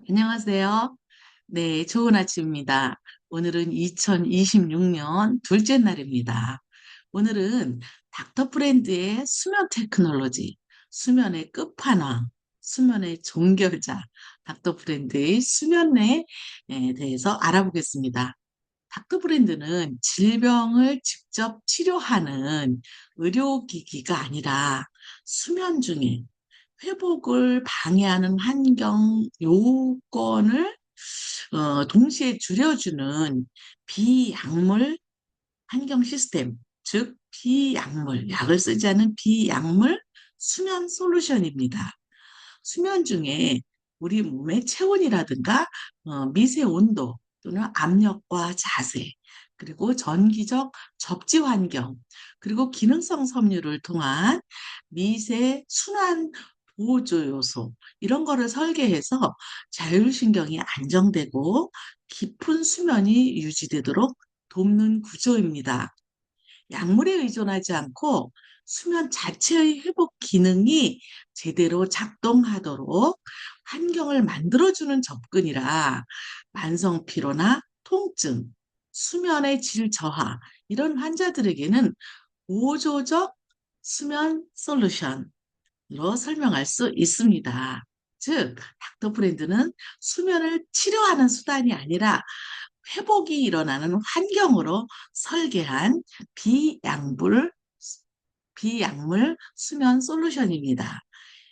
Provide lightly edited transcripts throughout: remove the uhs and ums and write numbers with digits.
안녕하세요. 네, 좋은 아침입니다. 오늘은 2026년 둘째 날입니다. 오늘은 닥터 프렌드의 수면 테크놀로지, 수면의 끝판왕, 수면의 종결자, 닥터 프렌드의 수면에 대해서 알아보겠습니다. 닥터 프렌드는 질병을 직접 치료하는 의료기기가 아니라 수면 중에 회복을 방해하는 환경 요건을 동시에 줄여주는 비약물 환경 시스템, 즉 비약물, 약을 쓰지 않은 비약물 수면 솔루션입니다. 수면 중에 우리 몸의 체온이라든가 미세 온도 또는 압력과 자세, 그리고 전기적 접지 환경, 그리고 기능성 섬유를 통한 미세 순환 보조 요소, 이런 거를 설계해서 자율신경이 안정되고 깊은 수면이 유지되도록 돕는 구조입니다. 약물에 의존하지 않고 수면 자체의 회복 기능이 제대로 작동하도록 환경을 만들어주는 접근이라 만성 피로나 통증, 수면의 질 저하, 이런 환자들에게는 보조적 수면 솔루션으로 설명할 수 있습니다. 즉, 닥터 프렌드는 수면을 치료하는 수단이 아니라 회복이 일어나는 환경으로 설계한 비약물, 비약물 수면 솔루션입니다.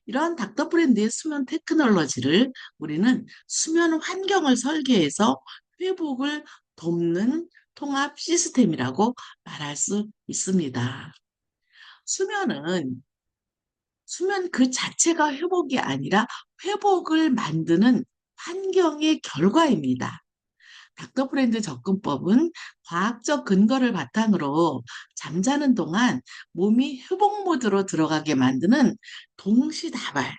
이런 닥터 브랜드의 수면 테크놀로지를 우리는 수면 환경을 설계해서 회복을 돕는 통합 시스템이라고 말할 수 있습니다. 수면은 수면 그 자체가 회복이 아니라 회복을 만드는 환경의 결과입니다. 닥터 프렌드 접근법은 과학적 근거를 바탕으로 잠자는 동안 몸이 회복 모드로 들어가게 만드는 동시다발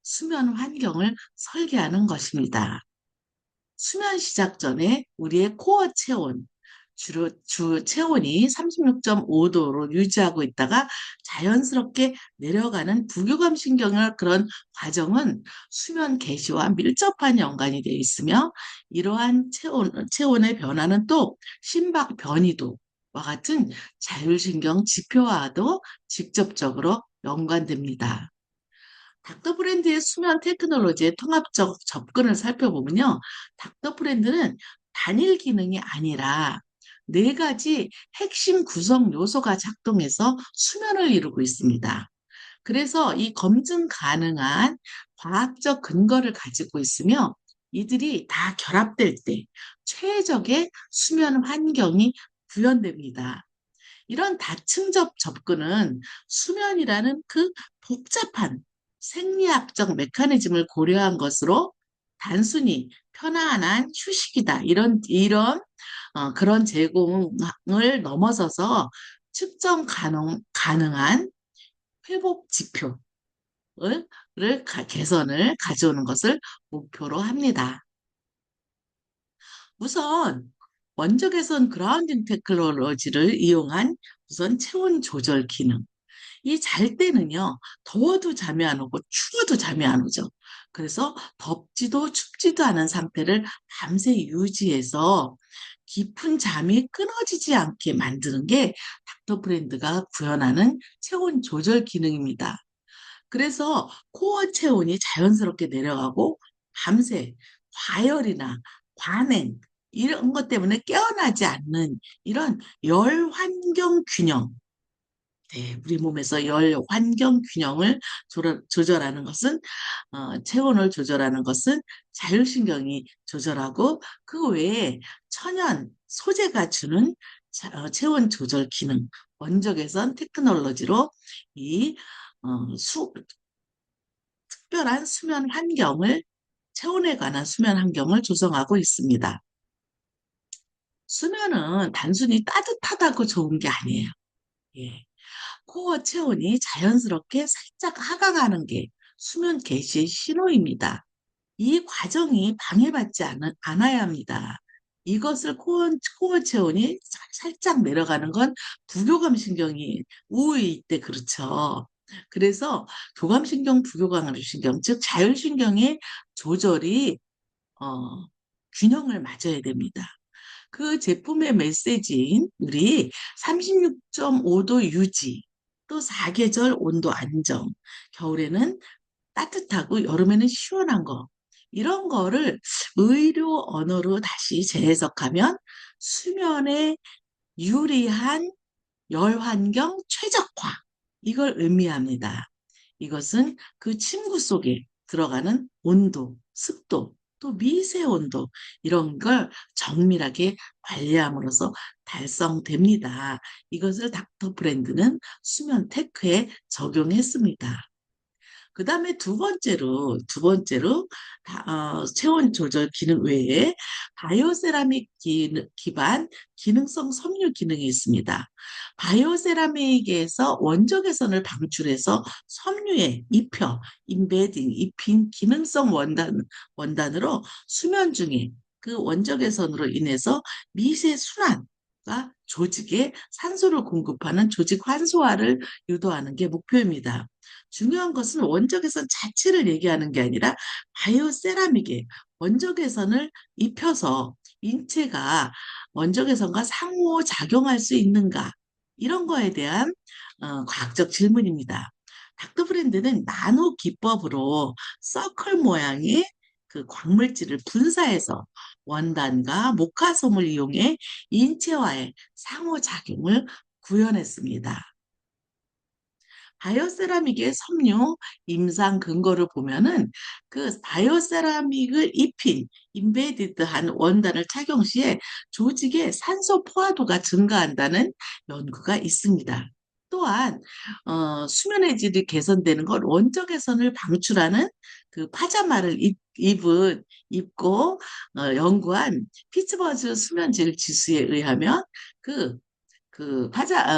수면 환경을 설계하는 것입니다. 수면 시작 전에 우리의 코어 체온, 주로 주 체온이 36.5도로 유지하고 있다가 자연스럽게 내려가는 부교감 신경의 그런 과정은 수면 개시와 밀접한 연관이 되어 있으며, 이러한 체온의 변화는 또 심박 변이도와 같은 자율신경 지표와도 직접적으로 연관됩니다. 닥터 프렌드의 수면 테크놀로지의 통합적 접근을 살펴보면요. 닥터 프렌드는 단일 기능이 아니라 네 가지 핵심 구성 요소가 작동해서 수면을 이루고 있습니다. 그래서 이 검증 가능한 과학적 근거를 가지고 있으며, 이들이 다 결합될 때 최적의 수면 환경이 구현됩니다. 이런 다층적 접근은 수면이라는 그 복잡한 생리학적 메커니즘을 고려한 것으로 단순히 편안한 휴식이다, 그런 제공을 넘어서서 측정 가능한 회복 지표를 개선을 가져오는 것을 목표로 합니다. 우선 원적 개선 그라운딩 테크놀로지를 이용한 우선 체온 조절 기능. 이 잘 때는요, 더워도 잠이 안 오고 추워도 잠이 안 오죠. 그래서 덥지도 춥지도 않은 상태를 밤새 유지해서 깊은 잠이 끊어지지 않게 만드는 게 닥터 브랜드가 구현하는 체온 조절 기능입니다. 그래서 코어 체온이 자연스럽게 내려가고 밤새 과열이나 과냉, 이런 것 때문에 깨어나지 않는 이런 열 환경 균형, 네, 우리 몸에서 열 환경 균형을 조절하는 것은, 체온을 조절하는 것은 자율신경이 조절하고, 그 외에 천연 소재가 주는 체온 조절 기능, 원적외선 테크놀로지로 이 특별한 수면 환경을, 체온에 관한 수면 환경을 조성하고 있습니다. 수면은 단순히 따뜻하다고 좋은 게 아니에요. 예. 코어 체온이 자연스럽게 살짝 하강하는 게 수면 개시의 신호입니다. 이 과정이 방해받지 않아야 합니다. 이것을 코어 체온이 살짝 내려가는 건 부교감 신경이 우위일 때 그렇죠. 그래서 교감신경, 부교감신경, 즉 자율신경의 조절이 어, 균형을 맞춰야 됩니다. 그 제품의 메시지인 우리 36.5도 유지, 또 사계절 온도 안정, 겨울에는 따뜻하고 여름에는 시원한 거, 이런 거를 의료 언어로 다시 재해석하면 수면에 유리한 열 환경 최적화, 이걸 의미합니다. 이것은 그 침구 속에 들어가는 온도, 습도, 또 미세 온도, 이런 걸 정밀하게 관리함으로써 달성됩니다. 이것을 닥터 브랜드는 수면 테크에 적용했습니다. 그 다음에 두 번째로 체온 조절 기능 외에 바이오세라믹 기반 기능성 섬유 기능이 있습니다. 바이오세라믹에서 원적 개선을 방출해서 섬유에 입힌 기능성 원단으로 수면 중에 그 원적 개선으로 인해서 미세 순환과 조직에 산소를 공급하는 조직 환소화를 유도하는 게 목표입니다. 중요한 것은 원적외선 자체를 얘기하는 게 아니라 바이오세라믹에 원적외선을 입혀서 인체가 원적외선과 상호작용할 수 있는가, 이런 거에 대한 과학적 질문입니다. 닥터 브랜드는 나노 기법으로 서클 모양의 그 광물질을 분사해서 원단과 목화솜을 이용해 인체와의 상호작용을 구현했습니다. 바이오세라믹의 섬유 임상 근거를 보면은 그 바이오세라믹을 입힌 인베디드한 원단을 착용 시에 조직의 산소 포화도가 증가한다는 연구가 있습니다. 또한 수면의 질이 개선되는 건 원적 개선을 방출하는 그 파자마를 입고 연구한 피츠버즈 수면질 지수에 의하면 그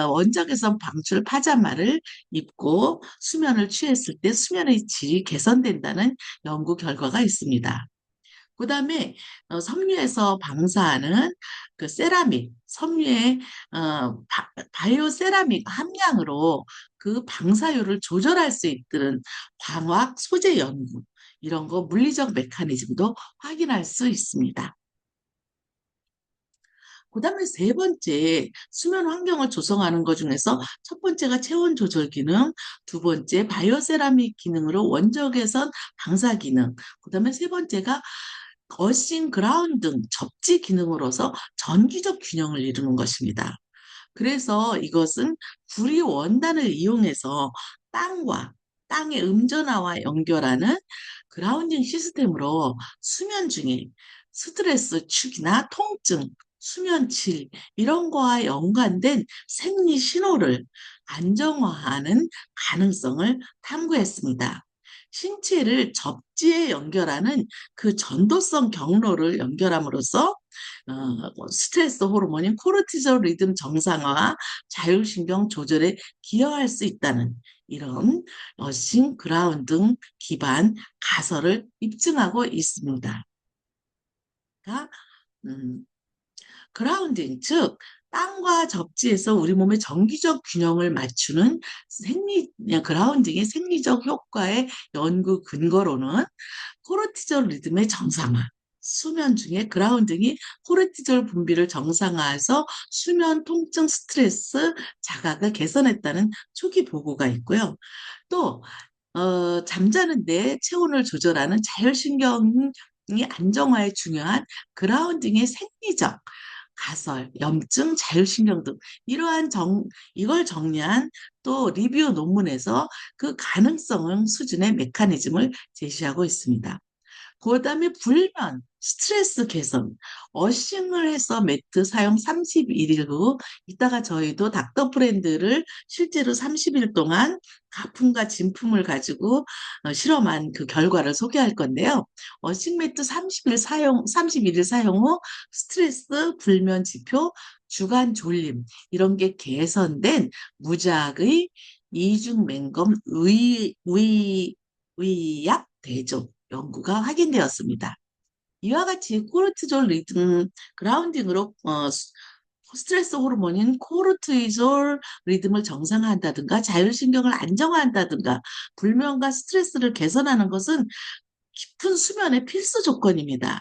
원적외선 방출 파자마를 입고 수면을 취했을 때 수면의 질이 개선된다는 연구 결과가 있습니다. 그 다음에 섬유에서 방사하는 그 세라믹, 섬유의 바이오 세라믹 함량으로 그 방사율을 조절할 수 있는 광학 소재 연구, 이런 거 물리적 메커니즘도 확인할 수 있습니다. 그다음에 세 번째, 수면 환경을 조성하는 것 중에서 첫 번째가 체온 조절 기능, 두 번째 바이오세라믹 기능으로 원적 개선 방사 기능, 그다음에 세 번째가 거싱 그라운딩 접지 기능으로서 전기적 균형을 이루는 것입니다. 그래서 이것은 구리 원단을 이용해서 땅과 땅의 음전화와 연결하는 그라운딩 시스템으로 수면 중에 스트레스 축이나 통증, 수면질, 이런 거와 연관된 생리 신호를 안정화하는 가능성을 탐구했습니다. 신체를 접지에 연결하는 그 전도성 경로를 연결함으로써 스트레스 호르몬인 코르티졸 리듬 정상화와 자율신경 조절에 기여할 수 있다는 이런 러싱 그라운딩 기반 가설을 입증하고 있습니다. 그러니까 음, 그라운딩, 즉 땅과 접지에서 우리 몸의 정기적 균형을 맞추는 그라운딩의 생리적 효과의 연구 근거로는 코르티졸 리듬의 정상화, 수면 중에 그라운딩이 코르티졸 분비를 정상화해서 수면 통증 스트레스 자각을 개선했다는 초기 보고가 있고요. 또 잠자는데 체온을 조절하는 자율신경이 안정화에 중요한 그라운딩의 생리적 가설, 염증, 자율신경 등 이걸 정리한 또 리뷰 논문에서 그 가능성 수준의 메커니즘을 제시하고 있습니다. 그다음에 불면, 스트레스 개선, 어싱을 해서 매트 사용 31일 후, 이따가 저희도 닥터 브랜드를 실제로 30일 동안 가품과 진품을 가지고 실험한 그 결과를 소개할 건데요. 어싱 매트 31일 사용 후 스트레스, 불면 지표, 주간 졸림, 이런 게 개선된 무작의 이중 맹검 의약 대조 연구가 확인되었습니다. 이와 같이 코르티졸 리듬 그라운딩으로 스트레스 호르몬인 코르티졸 리듬을 정상화한다든가 자율신경을 안정화한다든가 불면과 스트레스를 개선하는 것은 깊은 수면의 필수 조건입니다.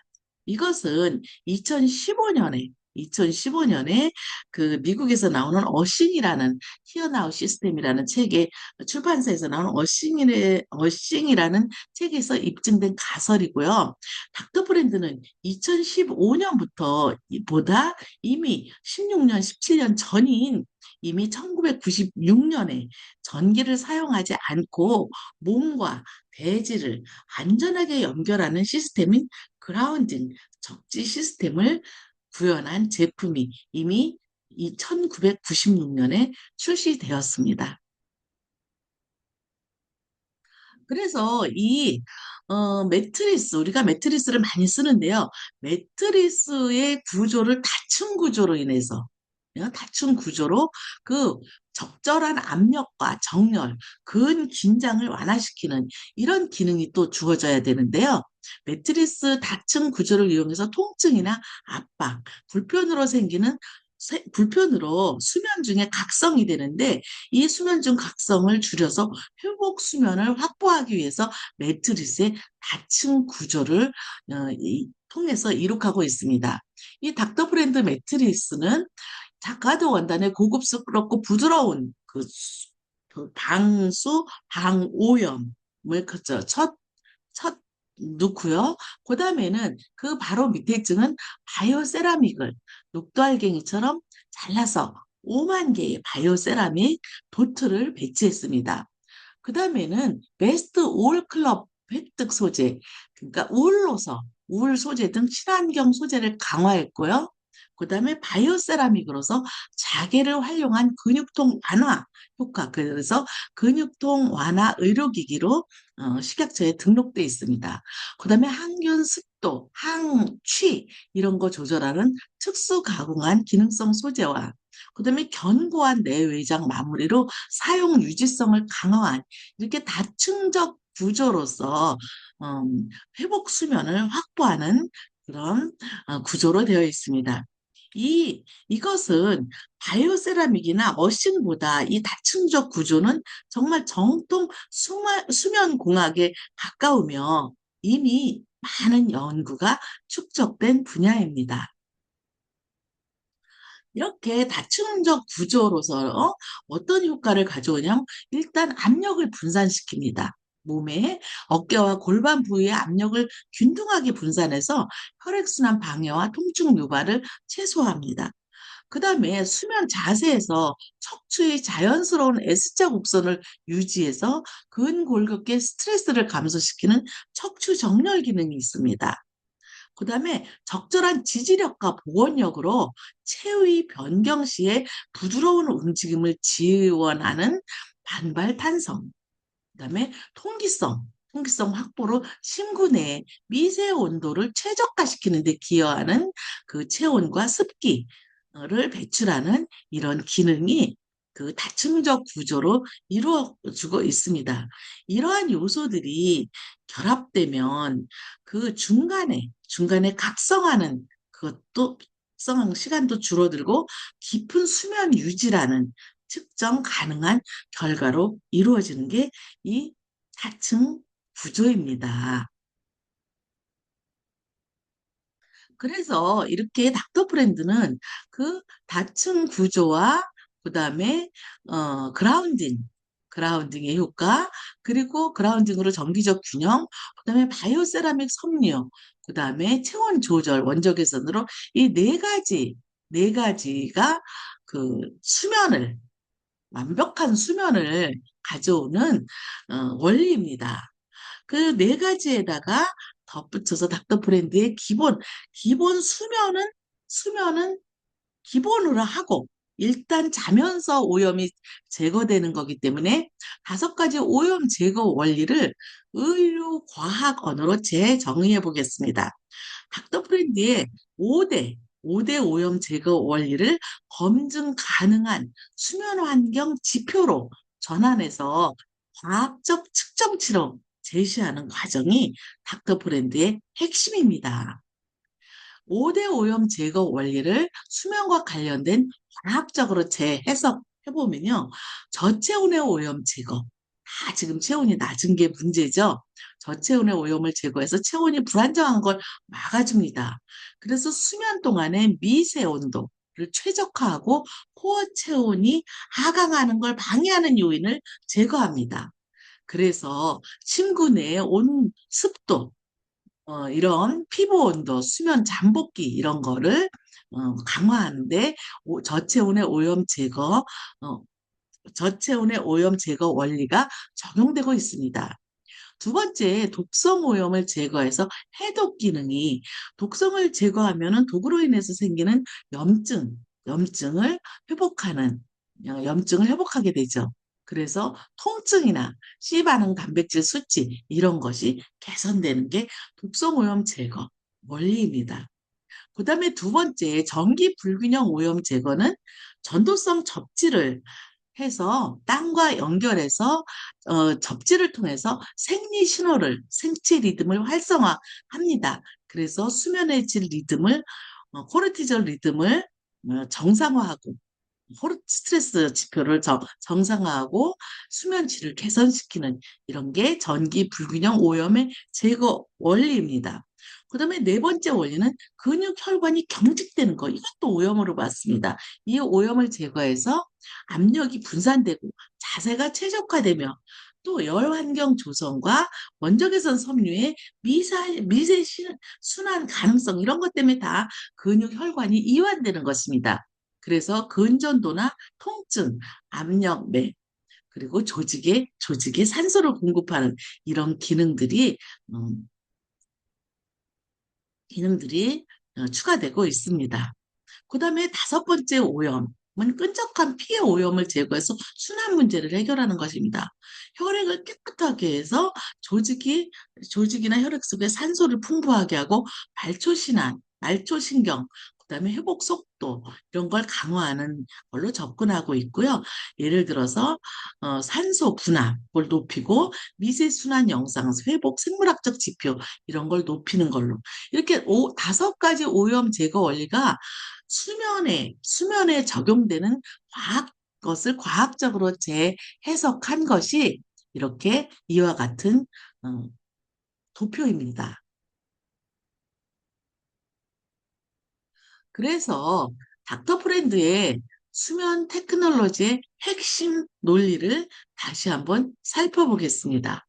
이것은 2015년에 그 미국에서 나오는 어싱이라는 히어나우 시스템이라는 책에 출판사에서 나오는 어싱이라는 책에서 입증된 가설이고요. 닥터 브랜드는 2015년부터 보다 이미 16년, 17년 전인 이미 1996년에 전기를 사용하지 않고 몸과 대지를 안전하게 연결하는 시스템인 그라운딩 적지 시스템을 구현한 제품이 이미 이 1996년에 출시되었습니다. 그래서 매트리스, 우리가 매트리스를 많이 쓰는데요. 매트리스의 구조를 다층 구조로 인해서, 다층 구조로 그 적절한 압력과 정렬, 근 긴장을 완화시키는 이런 기능이 또 주어져야 되는데요. 매트리스 다층 구조를 이용해서 통증이나 압박, 불편으로 수면 중에 각성이 되는데 이 수면 중 각성을 줄여서 회복 수면을 확보하기 위해서 매트리스의 다층 구조를 통해서 이룩하고 있습니다. 이 닥터 브랜드 매트리스는 자카드 원단의 고급스럽고 부드러운 그 방수, 방오염을 첫 넣고요. 그 다음에는 그 바로 밑에 층은 바이오 세라믹을 녹도알갱이처럼 잘라서 5만 개의 바이오 세라믹 도트를 배치했습니다. 그 다음에는 베스트 올 클럽 획득 소재, 그러니까 울 소재 등 친환경 소재를 강화했고요. 그 다음에 바이오 세라믹으로서 자개를 활용한 근육통 완화 효과, 그래서 근육통 완화 의료기기로 식약처에 등록돼 있습니다. 그 다음에 항균, 습도, 항취 이런 거 조절하는 특수 가공한 기능성 소재와 그 다음에 견고한 내외장 마무리로 사용 유지성을 강화한 이렇게 다층적 구조로서 회복 수면을 확보하는 그런 구조로 되어 있습니다. 이것은 바이오세라믹이나 머신보다 이 다층적 구조는 정말 정통 수면 공학에 가까우며 이미 많은 연구가 축적된 분야입니다. 이렇게 다층적 구조로서 어떤 효과를 가져오냐면 일단 압력을 분산시킵니다. 몸에 어깨와 골반 부위의 압력을 균등하게 분산해서 혈액순환 방해와 통증 유발을 최소화합니다. 그 다음에 수면 자세에서 척추의 자연스러운 S자 곡선을 유지해서 근골격계 스트레스를 감소시키는 척추 정렬 기능이 있습니다. 그 다음에 적절한 지지력과 보건력으로 체위 변경 시에 부드러운 움직임을 지원하는 반발 탄성, 그다음에 통기성 확보로 심구 내 미세 온도를 최적화시키는 데 기여하는 그 체온과 습기를 배출하는 이런 기능이 그 다층적 구조로 이루어지고 있습니다. 이러한 요소들이 결합되면 그 중간에 각성하는 그것도 각성 시간도 줄어들고 깊은 수면 유지라는 측정 가능한 결과로 이루어지는 게 이 4층 구조입니다. 그래서 이렇게 닥터 브랜드는 그 다층 구조와 그다음에 그라운딩의 효과, 그리고 그라운딩으로 정기적 균형, 그다음에 바이오세라믹 섬유, 그다음에 체온 조절, 원적 개선으로 이 네 가지가 그 완벽한 수면을 가져오는 원리입니다. 그 네 가지에다가 덧붙여서 닥터 브랜드의 기본 수면은 기본으로 하고, 일단 자면서 오염이 제거되는 거기 때문에 5가지 오염 제거 원리를 의료 과학 언어로 재정의해 보겠습니다. 닥터 프렌디의 5대 오염 제거 원리를 검증 가능한 수면 환경 지표로 전환해서 과학적 측정치로 제시하는 과정이 닥터 브랜드의 핵심입니다. 5대 오염 제거 원리를 수면과 관련된 과학적으로 재해석해보면요. 저체온의 오염 제거. 지금 체온이 낮은 게 문제죠. 저체온의 오염을 제거해서 체온이 불안정한 걸 막아줍니다. 그래서 수면 동안에 미세 온도를 최적화하고 코어 체온이 하강하는 걸 방해하는 요인을 제거합니다. 그래서 침구 내의 온 습도, 이런 피부 온도, 수면 잠복기 이런 거를 강화하는데 저체온의 오염 제거, 어, 저체온의 오염 제거 원리가 적용되고 있습니다. 두 번째, 독성 오염을 제거해서 해독 기능이 독성을 제거하면은 독으로 인해서 생기는 염증, 염증을 회복하는, 염증을 회복하게 되죠. 그래서 통증이나 C 반응 단백질 수치 이런 것이 개선되는 게 독성 오염 제거 원리입니다. 그다음에 두 번째, 전기 불균형 오염 제거는 전도성 접지를 해서 땅과 연결해서 접지를 통해서 생리 신호를 생체 리듬을 활성화합니다. 그래서 수면의 질 리듬을 코르티졸 리듬을 정상화하고 스트레스 지표를 정상화하고 수면질을 개선시키는 이런 게 전기 불균형 오염의 제거 원리입니다. 그다음에 네 번째 원리는 근육 혈관이 경직되는 거. 이것도 오염으로 봤습니다. 이 오염을 제거해서 압력이 분산되고 자세가 최적화되며 또 열 환경 조성과 원적 개선 섬유의 미세 순환 가능성 이런 것 때문에 다 근육 혈관이 이완되는 것입니다. 그래서 근전도나 통증, 압력매, 그리고 조직에 산소를 공급하는 이런 음, 기능들이 추가되고 있습니다. 그 다음에 다섯 번째 오염은 끈적한 피해 오염을 제거해서 순환 문제를 해결하는 것입니다. 혈액을 깨끗하게 해서 조직이나 혈액 속에 산소를 풍부하게 하고 말초신환, 말초신경, 그다음에 회복 속도 이런 걸 강화하는 걸로 접근하고 있고요. 예를 들어서 산소 분압을 높이고 미세순환 영상, 회복 생물학적 지표 이런 걸 높이는 걸로 이렇게 다섯 가지 오염 제거 원리가 수면에 적용되는 것을 과학적으로 재해석한 것이 이렇게 이와 같은 어, 도표입니다. 그래서 닥터 프렌드의 수면 테크놀로지의 핵심 논리를 다시 한번 살펴보겠습니다.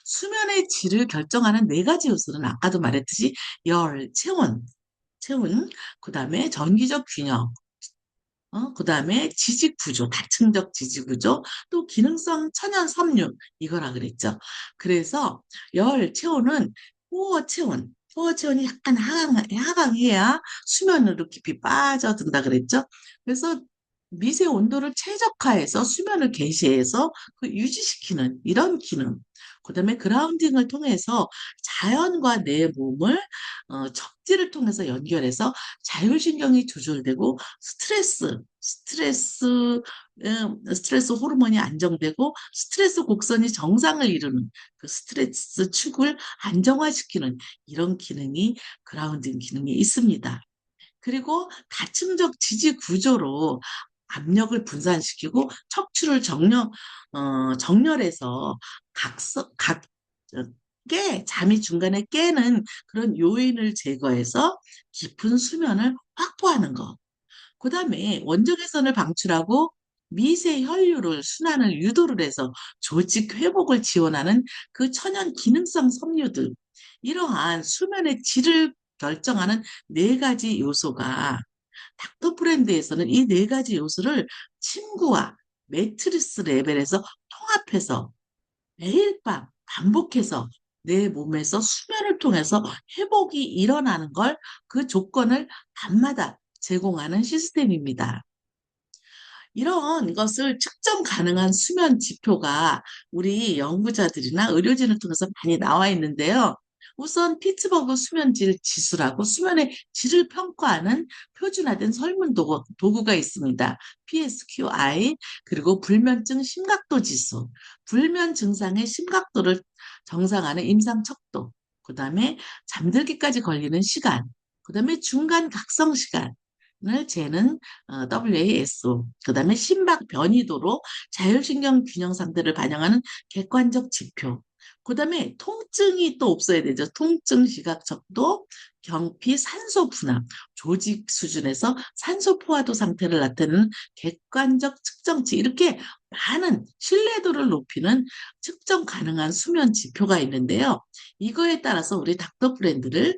수면의 질을 결정하는 네 가지 요소는 아까도 말했듯이 체온, 그 다음에 전기적 균형, 그 다음에 지직 구조, 다층적 지직 구조, 또 기능성 천연 섬유, 이거라 그랬죠. 그래서 체온은 포어 체온이 약간 하강해야 수면으로 깊이 빠져든다 그랬죠. 그래서 미세 온도를 최적화해서 수면을 개시해서 유지시키는 이런 기능. 그다음에 그라운딩을 통해서 자연과 내 몸을 척지를 통해서 연결해서 자율신경이 조절되고 스트레스 호르몬이 안정되고 스트레스 곡선이 정상을 이루는 그 스트레스 축을 안정화시키는 이런 기능이 그라운딩 기능이 있습니다. 그리고 다층적 지지 구조로 압력을 분산시키고 척추를 정렬해서 각, 잠이 중간에 깨는 그런 요인을 제거해서 깊은 수면을 확보하는 것. 그 다음에 원적외선을 방출하고 미세 혈류를 순환을 유도를 해서 조직 회복을 지원하는 그 천연 기능성 섬유들. 이러한 수면의 질을 결정하는 네 가지 요소가 닥터 브랜드에서는 이 네 가지 요소를 침구와 매트리스 레벨에서 통합해서 매일 밤 반복해서 내 몸에서 수면을 통해서 회복이 일어나는 걸 그 조건을 밤마다 제공하는 시스템입니다. 이런 것을 측정 가능한 수면 지표가 우리 연구자들이나 의료진을 통해서 많이 나와 있는데요. 우선 피츠버그 수면질 지수라고 수면의 질을 평가하는 표준화된 도구가 있습니다. PSQI, 그리고 불면증 심각도 지수, 불면 증상의 심각도를 정상화하는 임상 척도, 그 다음에 잠들기까지 걸리는 시간, 그 다음에 중간 각성 시간을 재는 WASO, 그 다음에 심박 변이도로 자율신경 균형 상태를 반영하는 객관적 지표, 그다음에 통증이 또 없어야 되죠. 통증, 시각 적도, 경피, 산소 분압, 조직 수준에서 산소 포화도 상태를 나타내는 객관적 측정치 이렇게 많은 신뢰도를 높이는 측정 가능한 수면 지표가 있는데요. 이거에 따라서 우리 닥터 브랜드를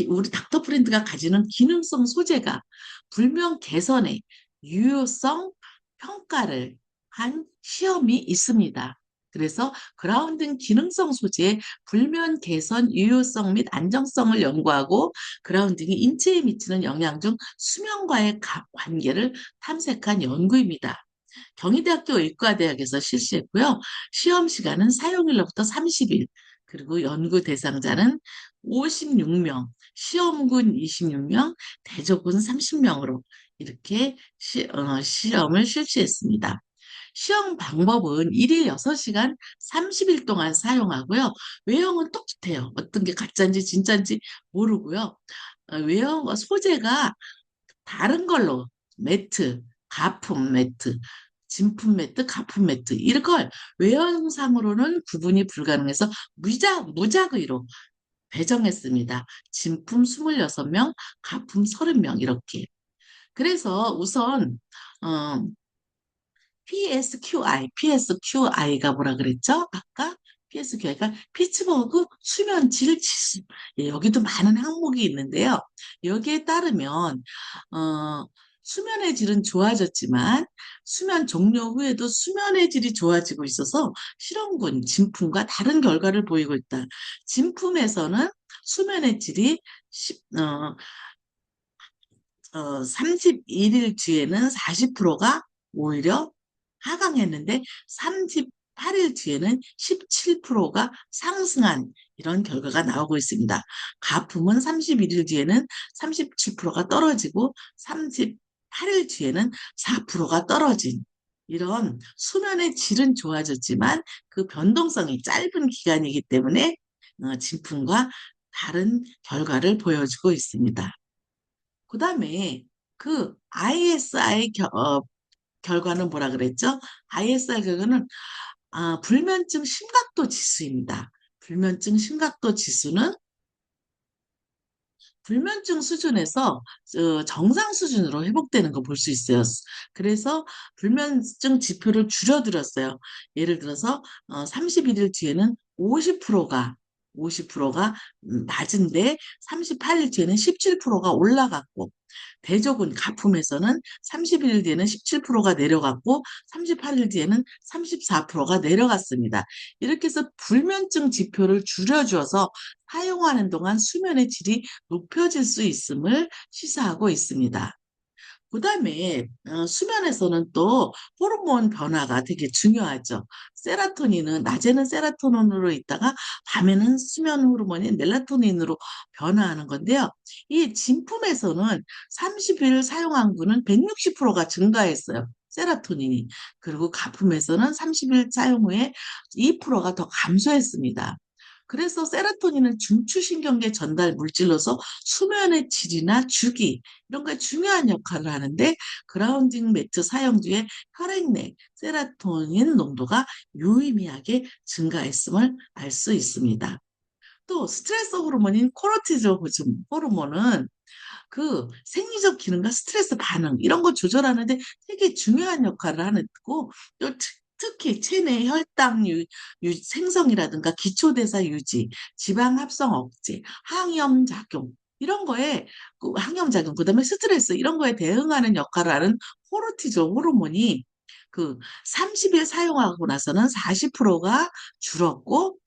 우리 닥터 브랜드가 가지는 기능성 소재가 불면 개선에 유효성 평가를 한 시험이 있습니다. 그래서 그라운딩 기능성 소재의 불면 개선 유효성 및 안정성을 연구하고 그라운딩이 인체에 미치는 영향 중 수면과의 관계를 탐색한 연구입니다. 경희대학교 의과대학에서 실시했고요. 시험 시간은 사용일로부터 30일, 그리고 연구 대상자는 56명, 시험군 26명, 대조군 30명으로 이렇게 시험을 실시했습니다. 시험 방법은 1일 6시간 30일 동안 사용하고요. 외형은 똑같아요. 어떤 게 가짜인지 진짜인지 모르고요. 외형 소재가 다른 걸로 매트, 가품 매트, 진품 매트, 가품 매트 이런 걸 외형상으로는 구분이 불가능해서 무작위로 배정했습니다. 진품 26명, 가품 30명 이렇게. 그래서 우선 어, PSQI가 뭐라 그랬죠? 아까 PSQI가 피츠버그 수면질 지수. 예, 여기도 많은 항목이 있는데요. 여기에 따르면 수면의 질은 좋아졌지만 수면 종료 후에도 수면의 질이 좋아지고 있어서 실험군 진품과 다른 결과를 보이고 있다. 진품에서는 수면의 질이 31일 뒤에는 40%가 오히려 하강했는데 38일 뒤에는 17%가 상승한 이런 결과가 나오고 있습니다. 가품은 31일 뒤에는 37%가 떨어지고 38일 뒤에는 4%가 떨어진 이런 수면의 질은 좋아졌지만 그 변동성이 짧은 기간이기 때문에 진품과 다른 결과를 보여주고 있습니다. 그 다음에 그 ISI 결과는 뭐라 그랬죠? ISI 결과는 불면증 심각도 지수입니다. 불면증 심각도 지수는 불면증 수준에서 정상 수준으로 회복되는 거 볼 수 있어요. 그래서 불면증 지표를 줄여들었어요. 예를 들어서 31일 뒤에는 50%가 낮은데 38일 뒤에는 17%가 올라갔고 대조군 가품에서는 31일 뒤에는 17%가 내려갔고 38일 뒤에는 34%가 내려갔습니다. 이렇게 해서 불면증 지표를 줄여줘서 사용하는 동안 수면의 질이 높여질 수 있음을 시사하고 있습니다. 그다음에 수면에서는 또 호르몬 변화가 되게 중요하죠. 세라토닌은 낮에는 세라토닌으로 있다가 밤에는 수면 호르몬인 멜라토닌으로 변화하는 건데요. 이 진품에서는 30일 사용한 분은 160%가 증가했어요. 세라토닌이. 그리고 가품에서는 30일 사용 후에 2%가 더 감소했습니다. 그래서 세로토닌은 중추신경계 전달 물질로서 수면의 질이나 주기 이런 거에 중요한 역할을 하는데 그라운딩 매트 사용 뒤에 혈액 내 세로토닌 농도가 유의미하게 증가했음을 알 수 있습니다. 또 스트레스 호르몬인 코르티졸 호르몬은 그 생리적 기능과 스트레스 반응 이런 거 조절하는데 되게 중요한 역할을 하고 또 특히 체내 혈당 생성이라든가 기초대사 유지, 지방 합성 억제, 항염 작용 이런 거에 그 항염 작용 그다음에 스트레스 이런 거에 대응하는 역할을 하는 코르티졸 호르몬이 그 30일 사용하고 나서는 40%가 줄었고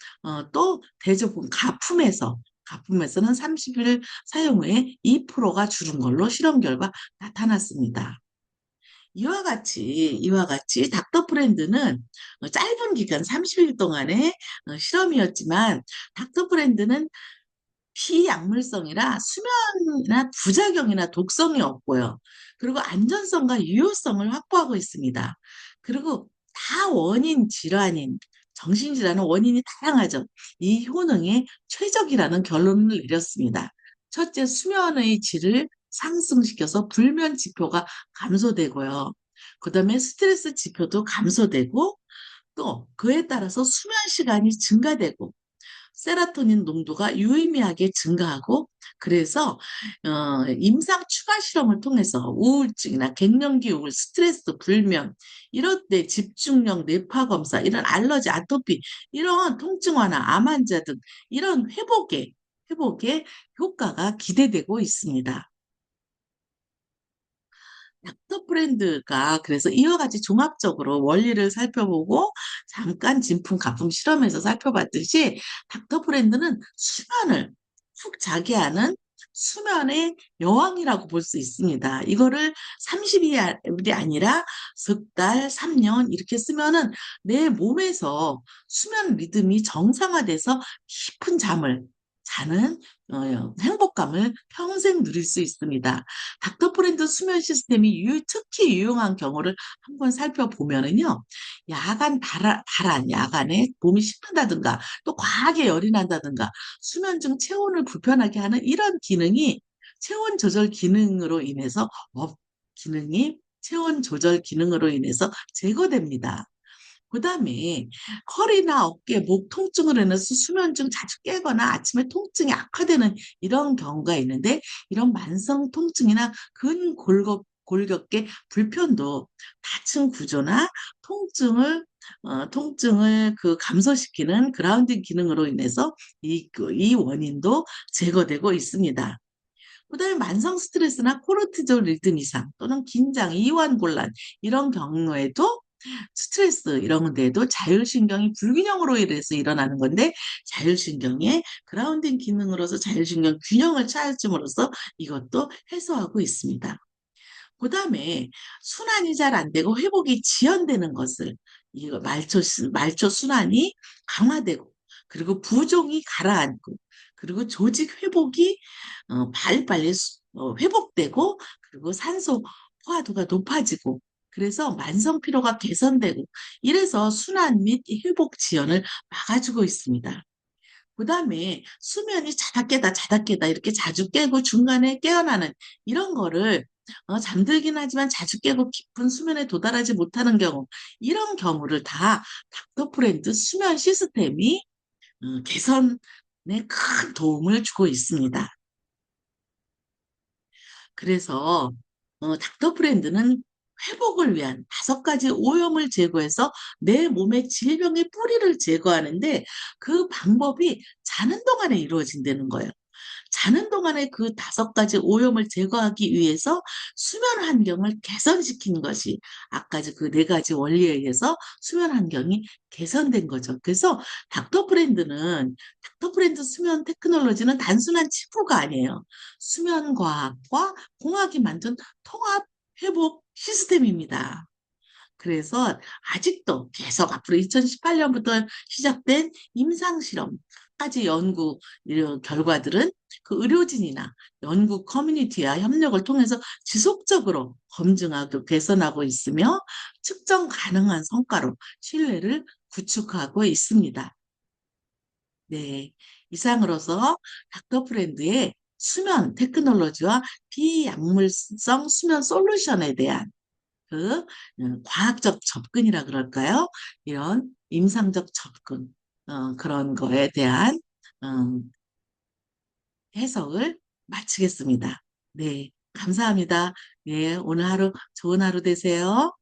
또 대조군 가품에서는 30일 사용 후에 2%가 줄은 걸로 실험 결과 나타났습니다. 이와 같이 닥터 브랜드는 짧은 기간 30일 동안의 실험이었지만 닥터 브랜드는 비약물성이라 수면이나 부작용이나 독성이 없고요. 그리고 안전성과 유효성을 확보하고 있습니다. 그리고 다 원인 질환인 정신질환은 원인이 다양하죠. 이 효능에 최적이라는 결론을 내렸습니다. 첫째, 수면의 질을 상승시켜서 불면 지표가 감소되고요. 그다음에 스트레스 지표도 감소되고 또 그에 따라서 수면 시간이 증가되고 세로토닌 농도가 유의미하게 증가하고 그래서 임상 추가 실험을 통해서 우울증이나 갱년기 우울, 스트레스, 불면 이럴 때 집중력, 뇌파 검사, 이런 알러지, 아토피 이런 통증 완화, 암 환자 등 이런 회복에 효과가 기대되고 있습니다. 닥터 브랜드가 그래서 이와 같이 종합적으로 원리를 살펴보고 잠깐 진품 가품 실험에서 살펴봤듯이 닥터 브랜드는 수면을 푹 자게 하는 수면의 여왕이라고 볼 수 있습니다. 이거를 30일이 아니라 석 달, 3년 이렇게 쓰면은 내 몸에서 수면 리듬이 정상화돼서 깊은 잠을 자는 행복감을 평생 누릴 수 있습니다. 닥터프렌드 수면 시스템이 특히 유용한 경우를 한번 살펴보면은요, 야간에 몸이 식는다든가, 또 과하게 열이 난다든가, 수면 중 체온을 불편하게 하는 이런 기능이 체온 조절 기능으로 인해서, 체온 조절 기능으로 인해서 제거됩니다. 그 다음에 허리나 어깨, 목 통증으로 인해서 수면 중 자주 깨거나 아침에 통증이 악화되는 이런 경우가 있는데 이런 만성 통증이나 골격계 불편도 다층 구조나 통증을 감소시키는 그라운딩 기능으로 인해서 이 원인도 제거되고 있습니다. 그다음에 만성 스트레스나 코르티졸 리듬 이상 또는 긴장, 이완 곤란 이런 경우에도 스트레스 이런 데도 자율신경이 불균형으로 인해서 일어나는 건데 자율신경의 그라운딩 기능으로서 자율신경 균형을 찾음으로써 이것도 해소하고 있습니다. 그다음에 순환이 잘 안 되고 회복이 지연되는 것을 이거 말초 순환이 강화되고 그리고 부종이 가라앉고 그리고 조직 회복이 빨리빨리 회복되고 그리고 산소 포화도가 높아지고 그래서 만성 피로가 개선되고 이래서 순환 및 회복 지연을 막아주고 있습니다. 그다음에 수면이 자다 깨다 자다 깨다 이렇게 자주 깨고 중간에 깨어나는 이런 거를 잠들긴 하지만 자주 깨고 깊은 수면에 도달하지 못하는 경우 이런 경우를 다 닥터프렌드 수면 시스템이 개선에 큰 도움을 주고 있습니다. 그래서 닥터 프렌드는 회복을 위한 5가지 오염을 제거해서 내 몸의 질병의 뿌리를 제거하는데 그 방법이 자는 동안에 이루어진다는 거예요. 자는 동안에 그 5가지 오염을 제거하기 위해서 수면 환경을 개선시킨 것이 아까 그 4가지 원리에 의해서 수면 환경이 개선된 거죠. 그래서 닥터 브랜드 수면 테크놀로지는 단순한 치료가 아니에요. 수면 과학과 공학이 만든 통합 회복 시스템입니다. 그래서 아직도 계속 앞으로 2018년부터 시작된 임상실험까지 연구 결과들은 그 의료진이나 연구 커뮤니티와 협력을 통해서 지속적으로 검증하고 개선하고 있으며 측정 가능한 성과로 신뢰를 구축하고 있습니다. 네. 이상으로서 닥터프렌드의 수면 테크놀로지와 비약물성 수면 솔루션에 대한 그 과학적 접근이라 그럴까요? 이런 임상적 접근 그런 거에 대한 음, 해석을 마치겠습니다. 네, 감사합니다. 네, 오늘 하루 좋은 하루 되세요.